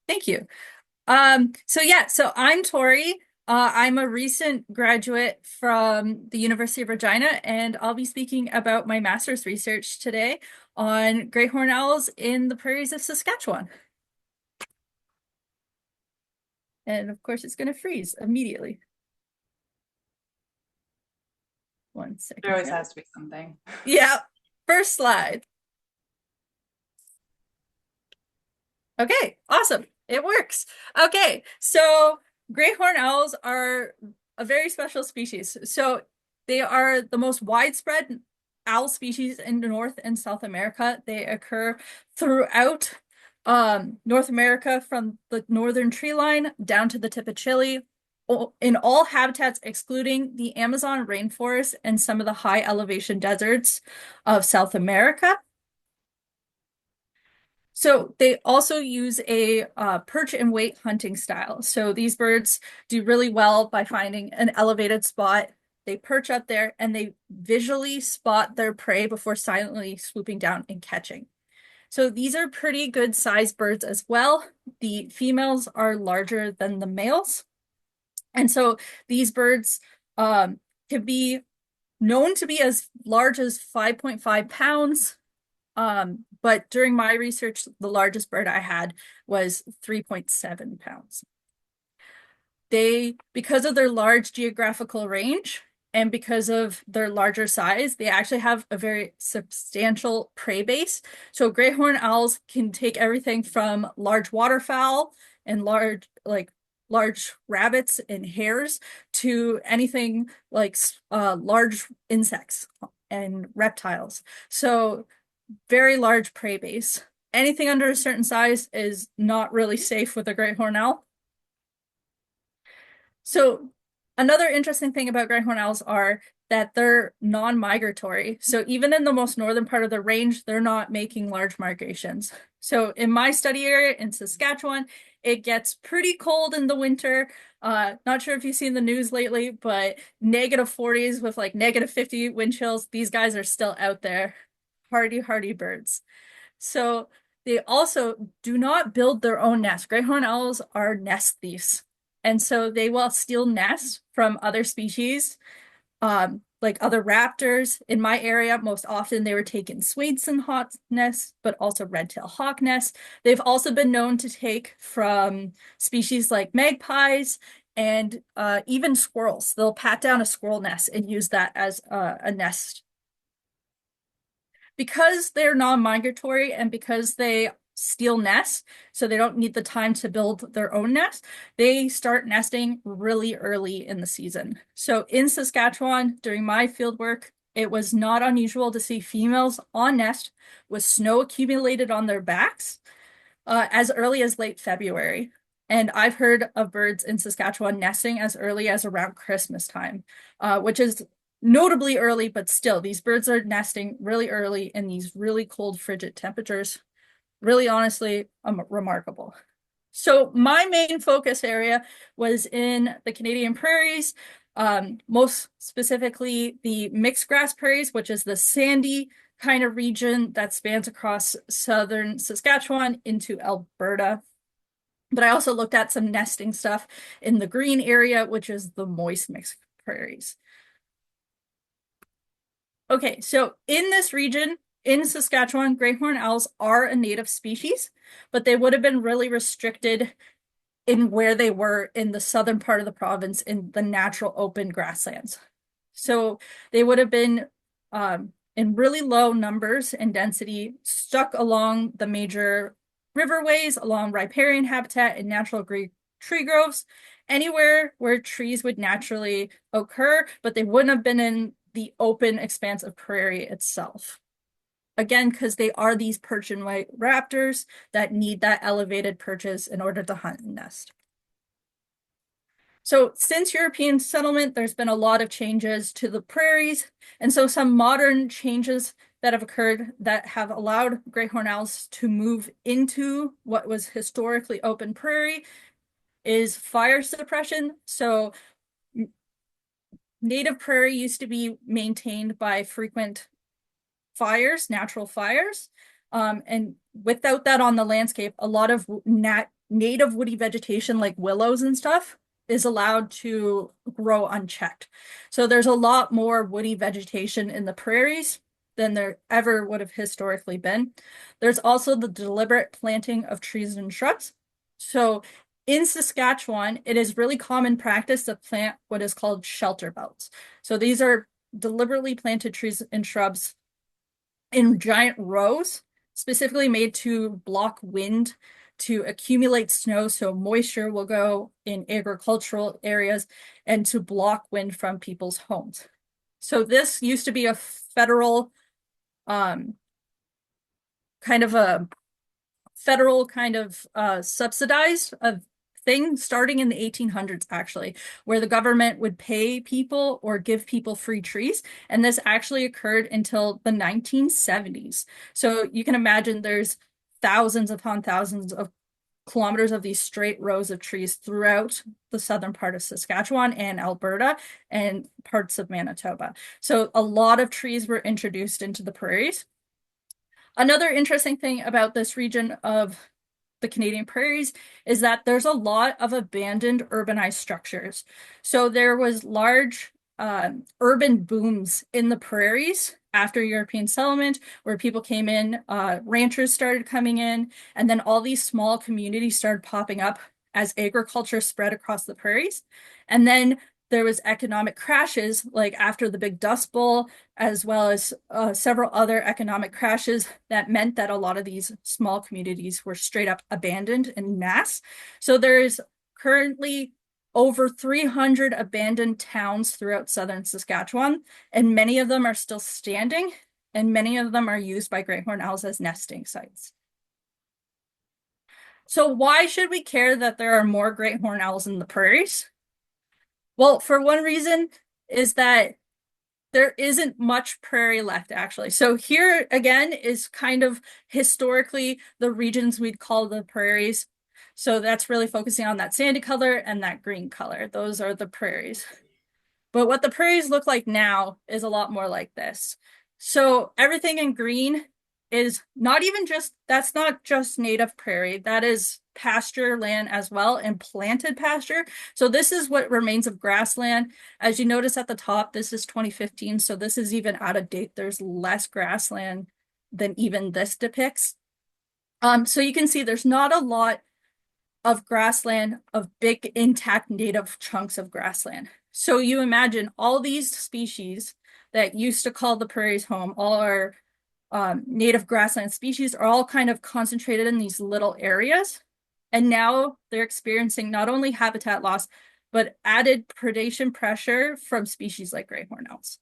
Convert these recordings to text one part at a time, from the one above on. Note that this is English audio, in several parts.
Thank you. So I'm Tori. I'm a recent graduate from the University of Regina, and I'll be speaking about my master's research today on great horned owls in the prairies of Saskatchewan. And of course, it's going to freeze immediately. One There second always here. has to be something. Yeah, first slide. Okay, awesome. It works. Okay, so great horned owls are a very special species. So they are the most widespread owl species in North and South America. They occur throughout North America from the northern tree line down to the tip of Chile, in all habitats excluding the Amazon rainforest and some of the high elevation deserts of South America. So they also use a perch and wait hunting style. So these birds do really well by finding an elevated spot. They perch up there and they visually spot their prey before silently swooping down and catching. So these are pretty good sized birds as well. The females are larger than the males. And so these birds can be known to be as large as 5.5 pounds, but during my research, the largest bird I had was 3.7 pounds. Because of their large geographical range and because of their larger size, they actually have a very substantial prey base. So great horned owls can take everything from large waterfowl and large rabbits and hares to anything like large insects and reptiles. So very large prey base. Anything under a certain size is not really safe with a great horned owl. So another interesting thing about great horned owls are that they're non-migratory. So even in the most northern part of the range, they're not making large migrations. So in my study area in Saskatchewan, it gets pretty cold in the winter. Not sure if you've seen the news lately, but -40s with like -50 wind chills. These guys are still out there. Hardy, hardy birds. So they also do not build their own nest. Great horned owls are nest thieves. And so they will steal nests from other species, like other raptors. In my area, most often they were taking Swainson hawk nests, but also red-tailed hawk nests. They've also been known to take from species like magpies and even squirrels. They'll pat down a squirrel nest and use that as a nest because they're non-migratory and because they steal nests, so they don't need the time to build their own nest, they start nesting really early in the season. So in Saskatchewan, during my field work, it was not unusual to see females on nest with snow accumulated on their backs as early as late February. And I've heard of birds in Saskatchewan nesting as early as around Christmas time, which is notably early, but still, these birds are nesting really early in these really cold, frigid temperatures. Really, honestly, remarkable. So my main focus area was in the Canadian prairies, most specifically the mixed grass prairies, which is the sandy kind of region that spans across southern Saskatchewan into Alberta. But I also looked at some nesting stuff in the green area, which is the moist mixed prairies. Okay, so in this region, in Saskatchewan, great horned owls are a native species, but they would have been really restricted in where they were in the southern part of the province in the natural open grasslands. So they would have been in really low numbers and density, stuck along the major riverways, along riparian habitat and natural tree groves, anywhere where trees would naturally occur, but they wouldn't have been in the open expanse of prairie itself. Again, because they are these perch and white raptors that need that elevated perches in order to hunt and nest. So since European settlement, there's been a lot of changes to the prairies. And so some modern changes that have occurred that have allowed great horned owls to move into what was historically open prairie is fire suppression. So native prairie used to be maintained by frequent fires, natural fires. And without that on the landscape, a lot of native woody vegetation like willows and stuff is allowed to grow unchecked. So there's a lot more woody vegetation in the prairies than there ever would have historically been. There's also the deliberate planting of trees and shrubs. So in Saskatchewan, it is really common practice to plant what is called shelter belts. So these are deliberately planted trees and shrubs in giant rows, specifically made to block wind, to accumulate snow, so moisture will go in agricultural areas, and to block wind from people's homes. So this used to be a federal um, kind of a federal kind of subsidized thing starting in the 1800s, actually, where the government would pay people or give people free trees. And this actually occurred until the 1970s. So you can imagine there's thousands upon thousands of kilometers of these straight rows of trees throughout the southern part of Saskatchewan and Alberta and parts of Manitoba. So a lot of trees were introduced into the prairies. Another interesting thing about this region of the Canadian prairies is that there's a lot of abandoned urbanized structures. So there was large urban booms in the prairies after European settlement, where people came in, ranchers started coming in, and then all these small communities started popping up as agriculture spread across the prairies. And then there was economic crashes, like after the Big Dust Bowl, as well as several other economic crashes that meant that a lot of these small communities were straight up abandoned in mass. So there's currently over 300 abandoned towns throughout southern Saskatchewan, and many of them are still standing, and many of them are used by great horned owls as nesting sites. So why should we care that there are more great horned owls in the prairies? Well, for one reason is that there isn't much prairie left, actually. So here again is kind of historically the regions we'd call the prairies. So that's really focusing on that sandy color and that green color. Those are the prairies. But what the prairies look like now is a lot more like this. So everything in green is not even just, that's not just native prairie, that is pasture land as well and planted pasture. So this is what remains of grassland. As you notice at the top, this is 2015, so this is even out of date. There's less grassland than even this depicts. So you can see there's not a lot of grassland, of big intact native chunks of grassland. So you imagine all these species that used to call the prairies home, all our native grassland species are all kind of concentrated in these little areas. And now they're experiencing not only habitat loss, but added predation pressure from species like great horned owls.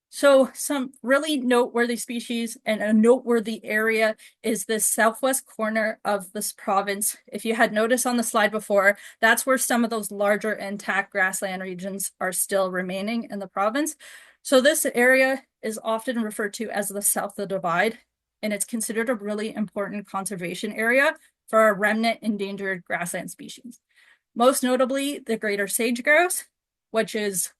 So some really noteworthy species and a noteworthy area is this southwest corner of this province. If you had noticed on the slide before, that's where some of those larger intact grassland regions are still remaining in the province. So this area is often referred to as the South of the Divide, and it's considered a really important conservation area for our remnant endangered grassland species. Most notably, the greater sage grouse, which is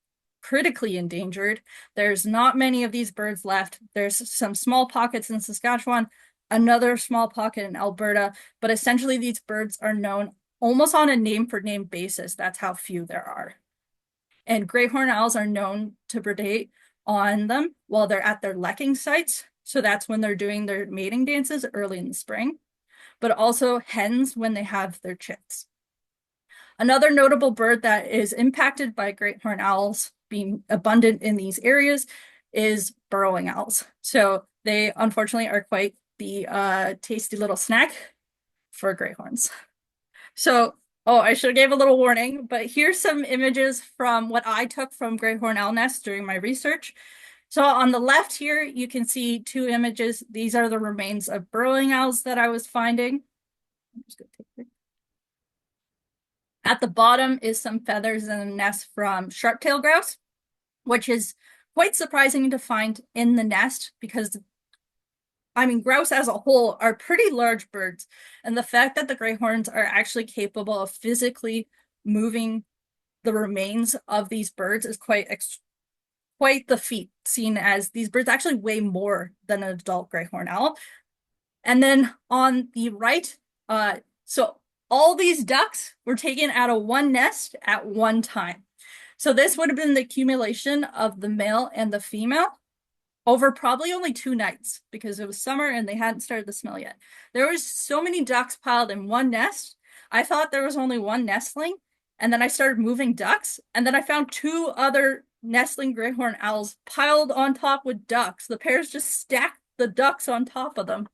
critically endangered. There's not many of these birds left. There's some small pockets in Saskatchewan, another small pocket in Alberta, but essentially these birds are known almost on a name for name basis. That's how few there are. And great horned owls are known to predate on them while they're at their lekking sites. So that's when they're doing their mating dances early in the spring, but also hens when they have their chicks. Another notable bird that is impacted by great horned owls being abundant in these areas is burrowing owls. So they unfortunately are quite the tasty little snack for great horns. So, oh, I should have gave a little warning, but here's some images from what I took from great horned owl nests during my research. So on the left here, you can see two images. These are the remains of burrowing owls that I was finding. I'm just gonna take At the bottom is some feathers in a nest from sharp-tailed grouse, which is quite surprising to find in the nest because, I mean, grouse as a whole are pretty large birds. And the fact that the gray horns are actually capable of physically moving the remains of these birds is quite the feat, seen as these birds actually weigh more than an adult gray horned owl. And then on the right, So all these ducks were taken out of one nest at one time. So this would have been the accumulation of the male and the female over probably only 2 nights because it was summer and they hadn't started to smell yet. There was so many ducks piled in one nest. I thought there was only one nestling, and then I started moving ducks, and then I found two other nestling gray horned owls piled on top with ducks. The pairs just stacked the ducks on top of them.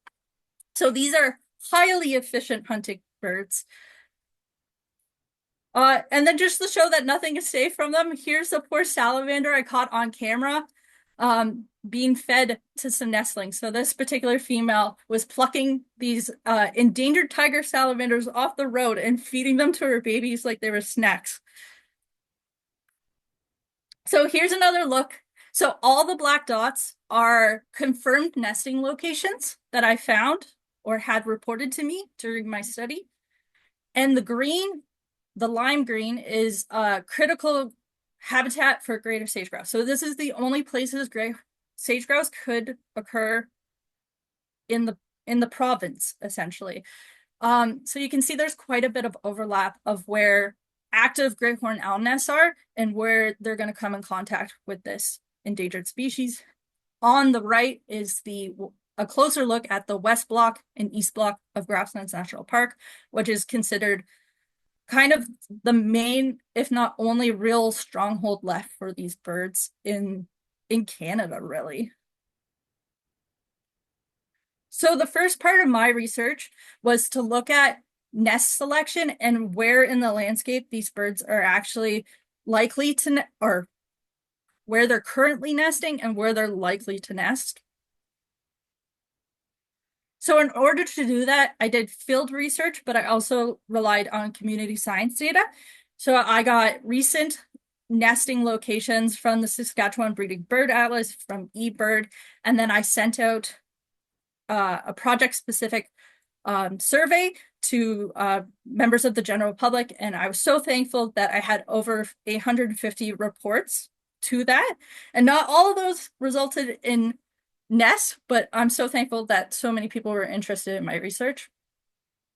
So these are highly efficient hunting birds. And then just to show that nothing is safe from them, here's the poor salamander I caught on camera being fed to some nestlings. So this particular female was plucking these endangered tiger salamanders off the road and feeding them to her babies like they were snacks. So here's another look. So all the black dots are confirmed nesting locations that I found or had reported to me during my study. And the green, the lime green, is critical habitat for greater sage grouse. So this is the only places gray sage grouse could occur in the province, essentially. So you can see there's quite a bit of overlap of where active gray horned owl nests are and where they're going to come in contact with this endangered species. On the right is a closer look at the west block and east block of Grasslands National Park, which is considered kind of the main, if not only, real stronghold left for these birds in Canada, really. So the first part of my research was to look at nest selection and where in the landscape these birds are actually likely to, or where they're currently nesting and where they're likely to nest. So in order to do that, I did field research, but I also relied on community science data. So I got recent nesting locations from the Saskatchewan Breeding Bird Atlas, from eBird, and then I sent out a project-specific survey to members of the general public, and I was so thankful that I had over 850 reports to that. And not all of those resulted in nests, but I'm so thankful that so many people were interested in my research.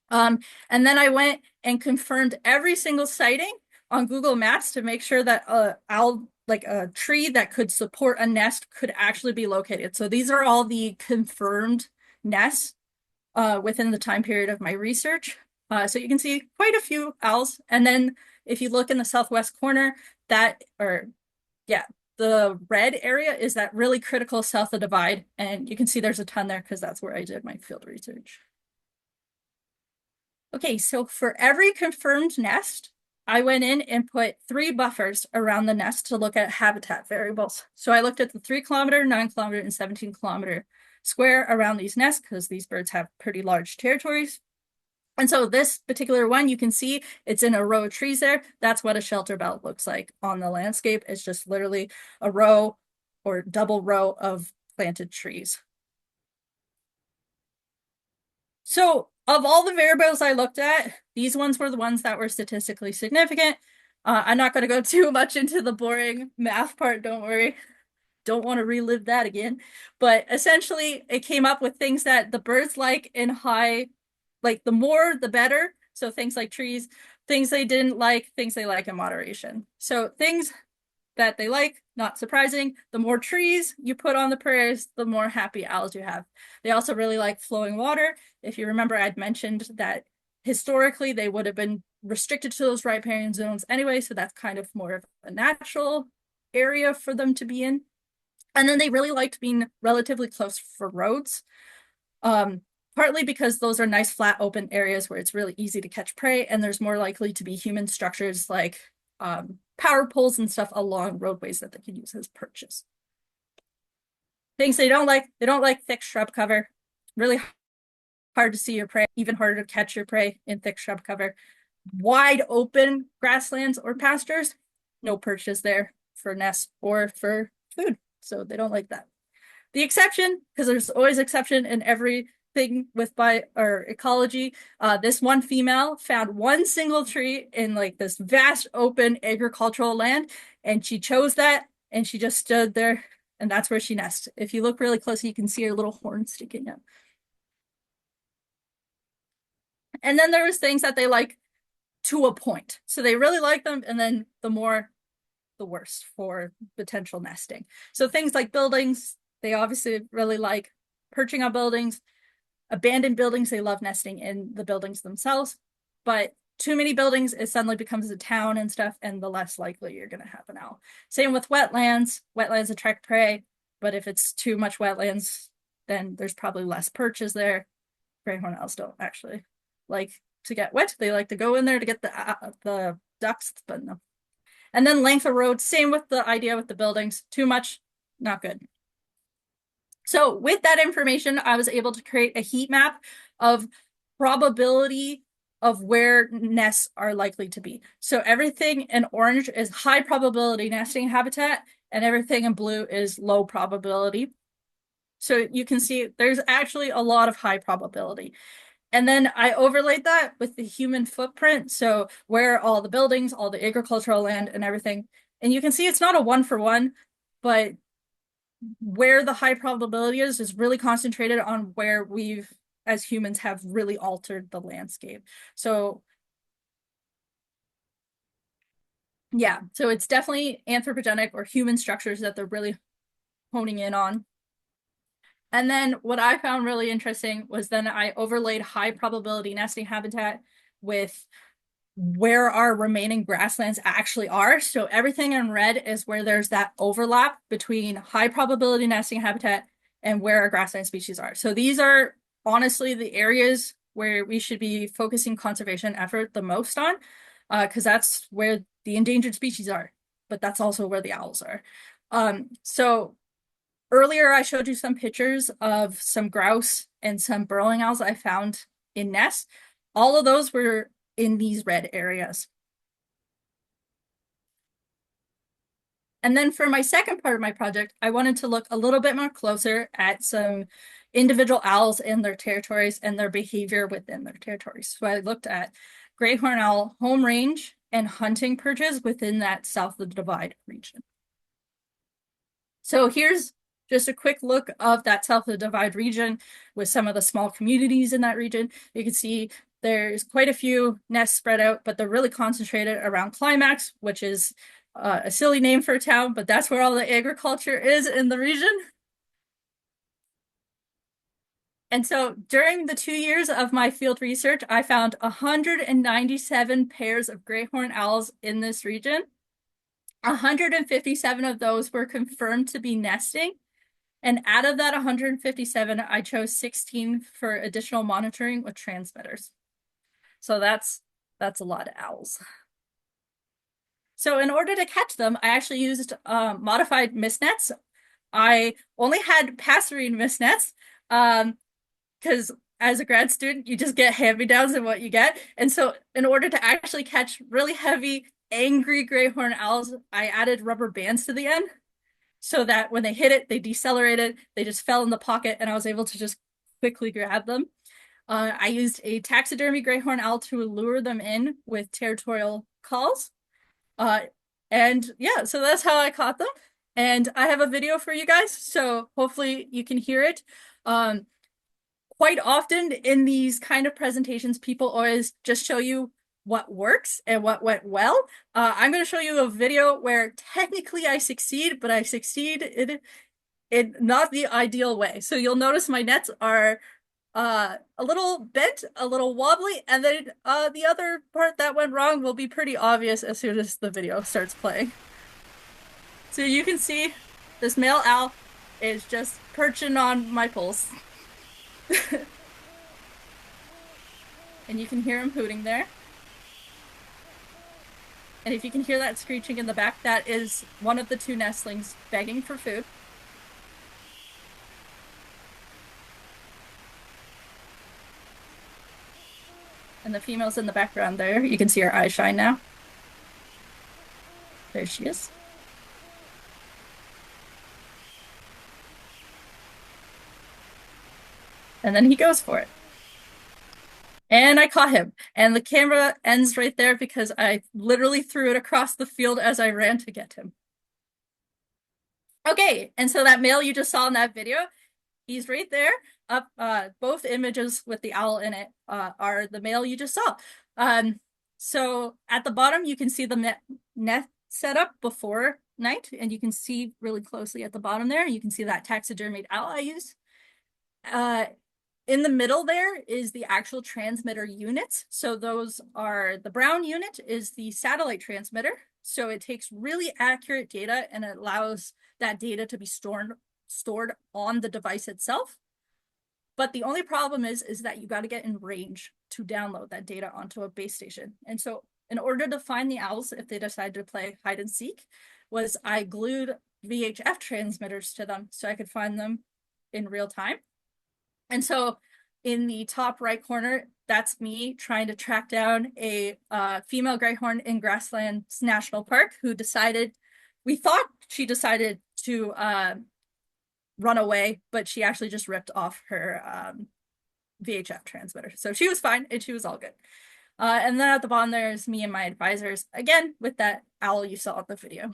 And then I went and confirmed every single sighting on Google Maps to make sure that like a tree that could support a nest could actually be located. So these are all the confirmed nests within the time period of my research. So you can see quite a few owls. And then if you look in the southwest corner, the red area is that really critical south of divide. And you can see there's a ton there because that's where I did my field research. Okay, so for every confirmed nest, I went in and put 3 buffers around the nest to look at habitat variables. So I looked at the 3-kilometer, 9-kilometer, and 17-kilometer square around these nests because these birds have pretty large territories. And so this particular one, you can see it's in a row of trees there. That's what a shelter belt looks like on the landscape. It's just literally a row or double row of planted trees. So of all the variables I looked at, these ones were the ones that were statistically significant. I'm not going to go too much into the boring math part, don't worry. Don't want to relive that again. But essentially, it came up with things that the birds like in high, like the more, the better. So things like trees, things they didn't like, things they like in moderation. So things that they like, not surprising, the more trees you put on the prairies, the more happy owls you have. They also really like flowing water. If you remember, I'd mentioned that historically they would have been restricted to those riparian zones anyway, so that's kind of more of a natural area for them to be in. And then they really liked being relatively close for roads, partly because those are nice flat open areas where it's really easy to catch prey, and there's more likely to be human structures like power poles and stuff along roadways that they can use as perches. Things they don't like thick shrub cover. Really hard to see your prey, even harder to catch your prey in thick shrub cover. Wide open grasslands or pastures, no perches there for nests or for food. So they don't like that. The exception, because there's always exception in everything with ecology, this one female found one single tree in like this vast open agricultural land, and she chose that, and she just stood there, and that's where she nests. If you look really closely, you can see her little horn sticking up. And then there's things that they like to a point. So they really like them, and then the more, the worse for potential nesting. So things like buildings, they obviously really like perching on buildings. Abandoned buildings, they love nesting in the buildings themselves. But too many buildings, it suddenly becomes a town and stuff, and the less likely you're going to have an owl. Same with wetlands. Wetlands attract prey, but if it's too much wetlands, then there's probably less perches there. Gray horned owls don't actually like to get wet. They like to go in there to get the ducks, but no. And then length of road, same with the idea with the buildings. Too much, not good. So with that information, I was able to create a heat map of probability of where nests are likely to be. So everything in orange is high probability nesting habitat, and everything in blue is low probability. So you can see there's actually a lot of high probability. And then I overlaid that with the human footprint. So where all the buildings, all the agricultural land and everything. And you can see it's not a 1-for-1, but where the high probability is really concentrated on where we've, as humans, have really altered the landscape. So yeah, so it's definitely anthropogenic or human structures that they're really honing in on. And then what I found really interesting was then I overlaid high probability nesting habitat with where our remaining grasslands actually are. So everything in red is where there's that overlap between high probability nesting habitat and where our grassland species are. So these are honestly the areas where we should be focusing conservation effort the most on, because that's where the endangered species are, but that's also where the owls are. So earlier I showed you some pictures of some grouse and some burrowing owls I found in nests. All of those were in these red areas. And then for my second part of my project, I wanted to look a little bit more closer at some individual owls in their territories and their behavior within their territories. So I looked at gray horned owl home range and hunting perches within that south of the Divide region. So here's just a quick look of that south of the Divide region with some of the small communities in that region. You can see there's quite a few nests spread out, but they're really concentrated around Climax, which is a silly name for a town, but that's where all the agriculture is in the region. And so during the 2 years of my field research, I found 197 pairs of gray horned owls in this region. 157 of those were confirmed to be nesting. And out of that 157, I chose 16 for additional monitoring with transmitters. So that's a lot of owls. So in order to catch them, I actually used modified mist nets. I only had passerine mist nets because as a grad student, you just get hand-me-downs and what you get. And so in order to actually catch really heavy, angry gray horned owls, I added rubber bands to the end so that when they hit it, they decelerated, they just fell in the pocket, and I was able to just quickly grab them. I used a taxidermy gray horned owl to lure them in with territorial calls. And yeah, so that's how I caught them. And I have a video for you guys, so hopefully you can hear it. Quite often in these kind of presentations, people always just show you what works and what went well. I'm going to show you a video where technically I succeed, but I succeed in not the ideal way. So you'll notice my nets are a little bent, a little wobbly, and then the other part that went wrong will be pretty obvious as soon as the video starts playing. So you can see this male owl is just perching on my poles. And you can hear him hooting there. And if you can hear that screeching in the back, that is one of the two nestlings begging for food. And the female's in the background there. You can see her eyes shine now. There she is. And then he goes for it. And I caught him. And the camera ends right there because I literally threw it across the field as I ran to get him. Okay, and so that male you just saw in that video, He's right there. Up, both images with the owl in it are the male you just saw. Um, so at the bottom, you can see the net setup before night, and you can see really closely at the bottom there. You can see that taxidermied owl I used. Uh, in the middle there is the actual transmitter units. So those are the brown unit is the satellite transmitter. So it takes really accurate data and it allows that data to be stored on the device itself. But the only problem is that you got to get in range to download that data onto a base station. And so in order to find the owls, if they decide to play hide and seek, was I glued VHF transmitters to them so I could find them in real time. And so in the top right corner, that's me trying to track down a female greyhorn in Grasslands National Park who we thought she decided to run away, but she actually just ripped off her VHF transmitter. So she was fine and she was all good. And then at the bottom there's me and my advisors, again, with that owl you saw in the video.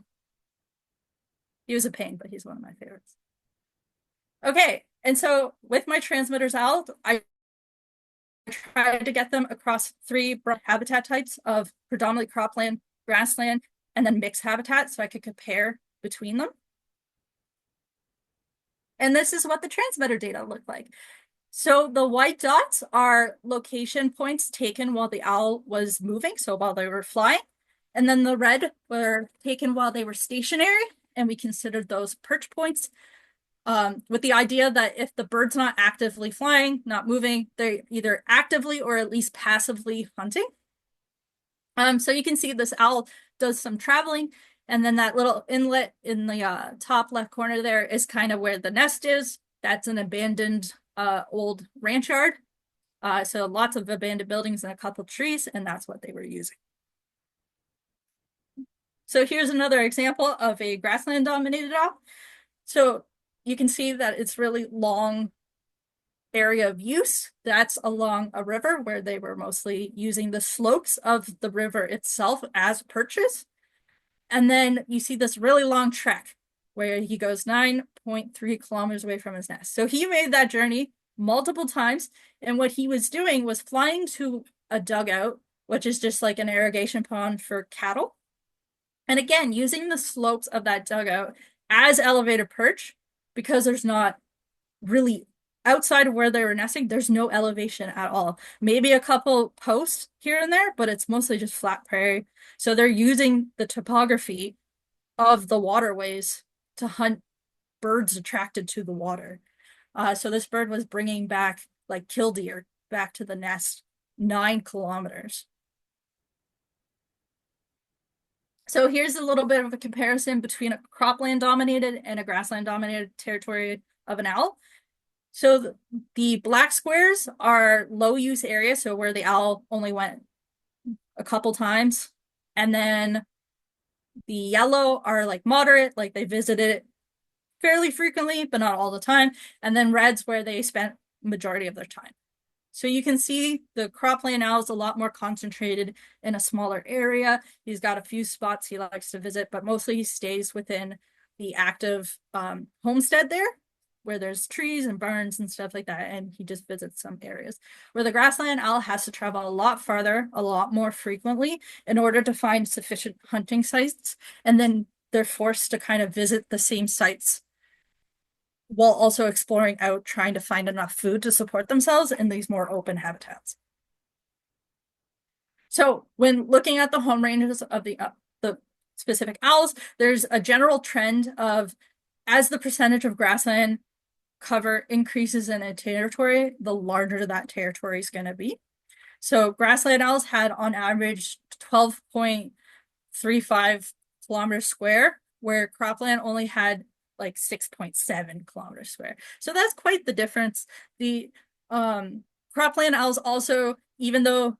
He was a pain, but he's one of my favorites. Okay, and so with my transmitters out, I tried to get them across three habitat types of predominantly cropland, grassland, and then mixed habitat so I could compare between them. And this is what the transmitter data looked like. So the white dots are location points taken while the owl was moving, so while they were flying. And then the red were taken while they were stationary, and we considered those perch points. With the idea that if the bird's not actively flying, not moving, they're either actively or at least passively hunting. So you can see this owl does some traveling, and then that little inlet in the top left corner there is kind of where the nest is. That's an abandoned old ranch yard. So lots of abandoned buildings and a couple trees, and that's what they were using. So here's another example of a grassland dominated owl. So you can see that it's really long area of use. That's along a river where they were mostly using the slopes of the river itself as perches. And then you see this really long trek where he goes 9.3 kilometers away from his nest. So he made that journey multiple times. And what he was doing was flying to a dugout, which is just like an irrigation pond for cattle. And again, using the slopes of that dugout as elevated perch, because there's not really outside of where they were nesting, there's no elevation at all. Maybe a couple posts here and there, but it's mostly just flat prairie. So they're using the topography of the waterways to hunt birds attracted to the water. So this bird was bringing back like killdeer back to the nest 9 kilometers. So here's a little bit of a comparison between a cropland dominated and a grassland dominated territory of an owl. So the black squares are low use area, so where the owl only went a couple times. And then the yellow are like moderate, like they visited it fairly frequently, but not all the time. And then red's where they spent majority of their time. So you can see the cropland owl is a lot more concentrated in a smaller area. He's got a few spots he likes to visit, but mostly he stays within the active homestead there, where there's trees and barns and stuff like that, and he just visits some areas. Where the grassland owl has to travel a lot farther, a lot more frequently in order to find sufficient hunting sites, and then they're forced to kind of visit the same sites while also exploring out, trying to find enough food to support themselves in these more open habitats. So when looking at the home ranges of the specific owls, there's a general trend of as the percentage of grassland cover increases in a territory, the larger that territory is going to be. So grassland owls had on average 12.35 kilometers square, where cropland only had like 6.7 kilometers square. So that's quite the difference. The cropland owls also, even though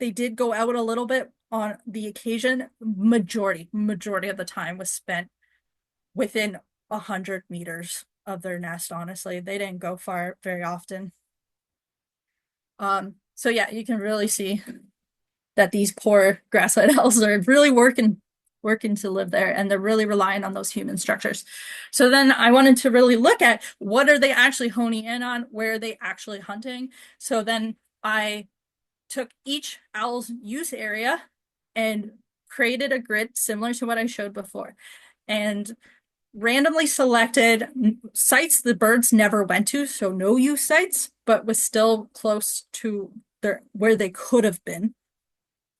they did go out a little bit on the occasion, majority of the time was spent within 100 meters of their nest, honestly. They didn't go far very often. So yeah, you can really see that these poor grassland owls are really working working to live there, and they're really relying on those human structures. So then I wanted to really look at what are they actually honing in on, where are they actually hunting. So then I took each owl's use area and created a grid similar to what I showed before, and randomly selected sites the birds never went to, so no use sites, but was still close to where they could have been.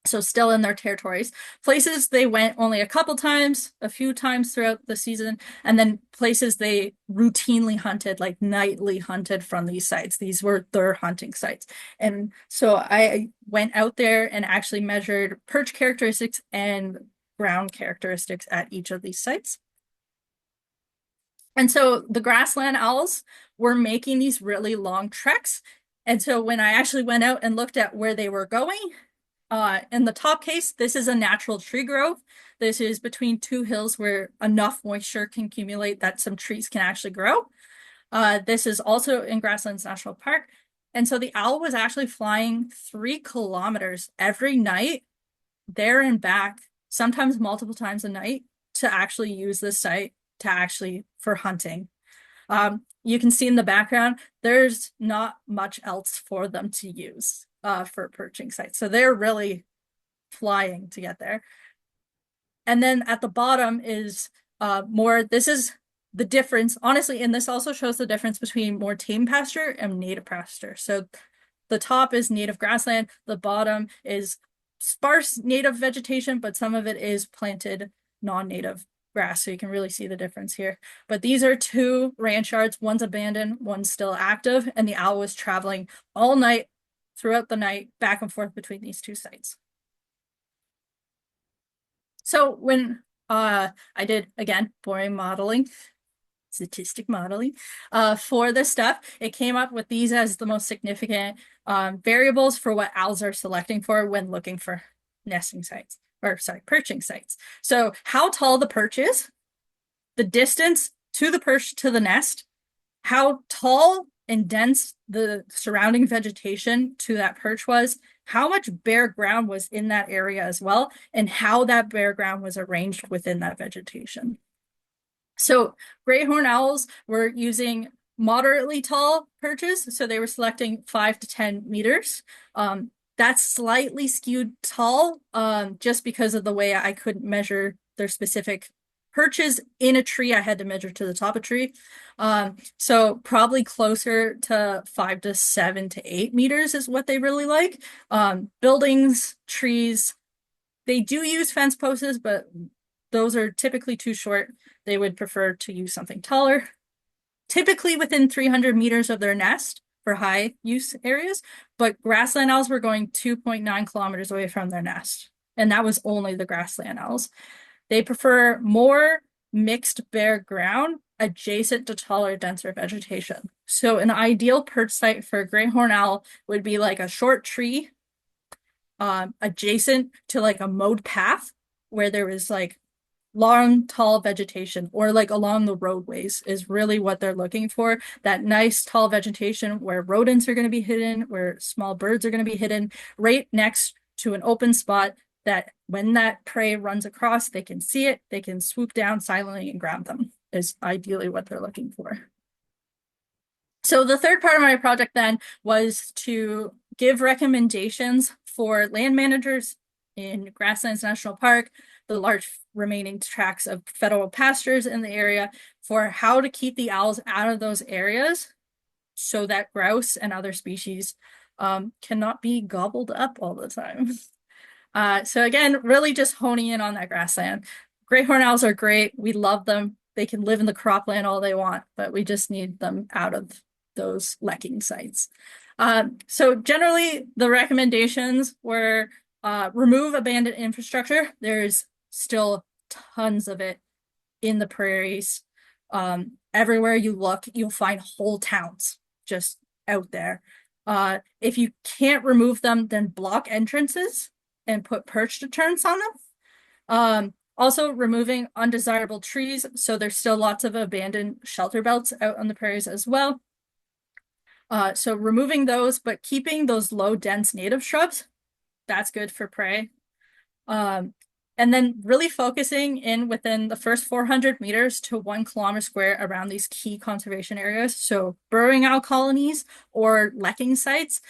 So still in their territories. Places they went only a couple times, a few times throughout the season, and then places they routinely hunted, like nightly hunted from these sites. These were their hunting sites. And so I went out there and actually measured perch characteristics and ground characteristics at each of these sites. And so the grassland owls were making these really long treks. And so when I actually went out and looked at where they were going, in the top case, this is a natural tree grove. This is between two hills where enough moisture can accumulate that some trees can actually grow. This is also in Grasslands National Park. And so the owl was actually flying 3 kilometers every night, there and back, sometimes multiple times a night, to actually use this site for hunting. You can see in the background, there's not much else for them to use for perching sites. So they're really flying to get there. And then at the bottom is this is the difference, honestly, and this also shows the difference between more tame pasture and native pasture. So the top is native grassland, the bottom is sparse native vegetation, but some of it is planted non-native grass, so you can really see the difference here. But these are 2 ranch yards, one's abandoned, one's still active, and the owl was traveling all night, throughout the night, back and forth between these 2 sites. So when I did, again, boring modeling, statistic modeling, for this stuff, it came up with these as the most significant variables for what owls are selecting for when looking for nesting sites. Or sorry, perching sites. So how tall the perch is, the distance to the perch to the nest, how tall and dense the surrounding vegetation to that perch was, how much bare ground was in that area as well, and how that bare ground was arranged within that vegetation. So gray horned owls were using moderately tall perches, so they were selecting 5 to 10 meters. That's slightly skewed tall, just because of the way I couldn't measure their specific perches in a tree. I had to measure to the top of a tree. So probably closer to 5 to 7 to 8 meters is what they really like. Buildings, trees, they do use fence posts, but those are typically too short. They would prefer to use something taller, typically within 300 meters of their nest for high use areas, but grassland owls were going 2.9 kilometers away from their nest, and that was only the grassland owls. They prefer more mixed bare ground adjacent to taller, denser vegetation. So an ideal perch site for a gray horned owl would be like a short tree adjacent to like a mowed path where there was like long, tall vegetation, or like along the roadways is really what they're looking for. That nice tall vegetation where rodents are going to be hidden, where small birds are going to be hidden, right next to an open spot that when that prey runs across, they can see it, they can swoop down silently and grab them, is ideally what they're looking for. So the third part of my project then was to give recommendations for land managers in Grasslands National Park, the large remaining tracts of federal pastures in the area, for how to keep the owls out of those areas so that grouse and other species cannot be gobbled up all the time. So again, really just honing in on that grassland. Great horned owls are great. We love them. They can live in the cropland all they want, but we just need them out of those lekking sites. So generally, the recommendations were remove abandoned infrastructure. There's still tons of it in the prairies. Everywhere you look, you'll find whole towns just out there. If you can't remove them, then block entrances and put perch deterrents on them. Also removing undesirable trees. So there's still lots of abandoned shelter belts out on the prairies as well. So removing those, but keeping those low dense native shrubs, that's good for prey. And then really focusing in within the first 400 meters to 1 kilometer square around these key conservation areas. So burrowing owl colonies or lekking sites,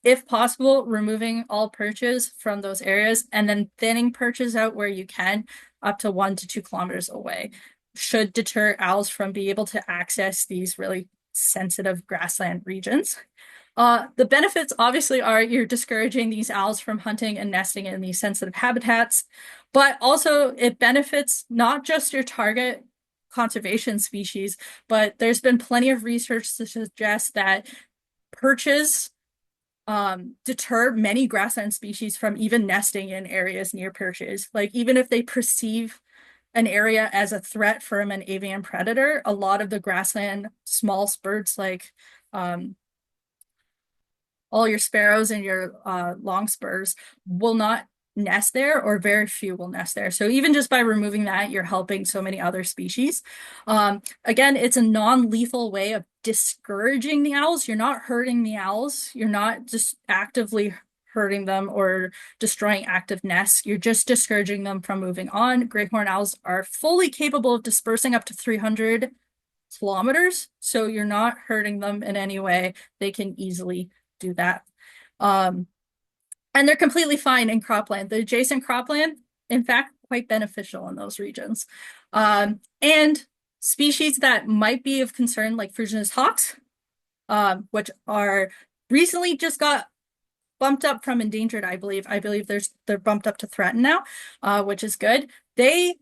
if possible, removing all perches from those areas and then thinning perches out where you can up to 1 to 2 kilometers away should deter owls from being able to access these really sensitive grassland regions. The benefits obviously are you're discouraging these owls from hunting and nesting in these sensitive habitats, but also it benefits not just your target conservation species, but there's been plenty of research to suggest that perches deter many grassland species from even nesting in areas near perches. Like even if they perceive an area as a threat from an avian predator, a lot of the grassland small birds like all your sparrows and your longspurs will not nest there, or very few will nest there. So even just by removing that, you're helping so many other species. Again, it's a non-lethal way of discouraging the owls. You're not hurting the owls. You're not just actively hurting them or destroying active nests. You're just discouraging them from moving on. Great horned owls are fully capable of dispersing up to 300 kilometers. So you're not hurting them in any way. They can easily do that. And they're completely fine in cropland. The adjacent cropland, in fact, quite beneficial in those regions. And species that might be of concern, like Frugianus hawks, which are recently just got bumped up from endangered, I believe. I believe they're bumped up to threatened now, which is good. They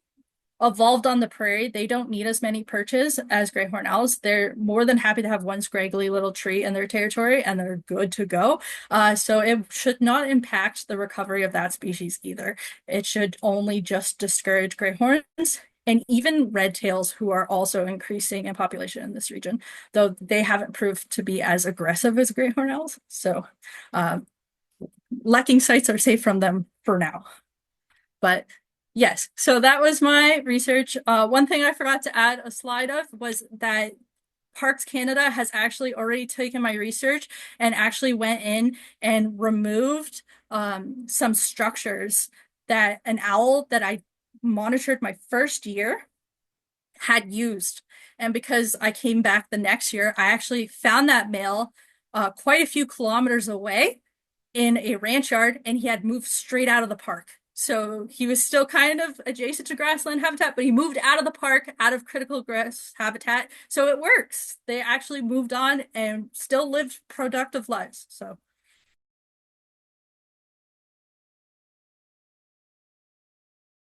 evolved on the prairie. They don't need as many perches as great horned owls. They're more than happy to have one scraggly little tree in their territory and they're good to go. So it should not impact the recovery of that species either. It should only just discourage great horns and even red tails, who are also increasing in population in this region, though they haven't proved to be as aggressive as great horned owls. So lekking sites are safe from them for now. But yes, so that was my research. One thing I forgot to add a slide of was that Parks Canada has actually already taken my research and actually went in and removed some structures that an owl that I monitored my first year had used. And because I came back the next year, I actually found that male quite a few kilometers away in a ranch yard, and he had moved straight out of the park. So he was still kind of adjacent to grassland habitat, but he moved out of the park, out of critical grass habitat. So it works. They actually moved on and still lived productive lives. So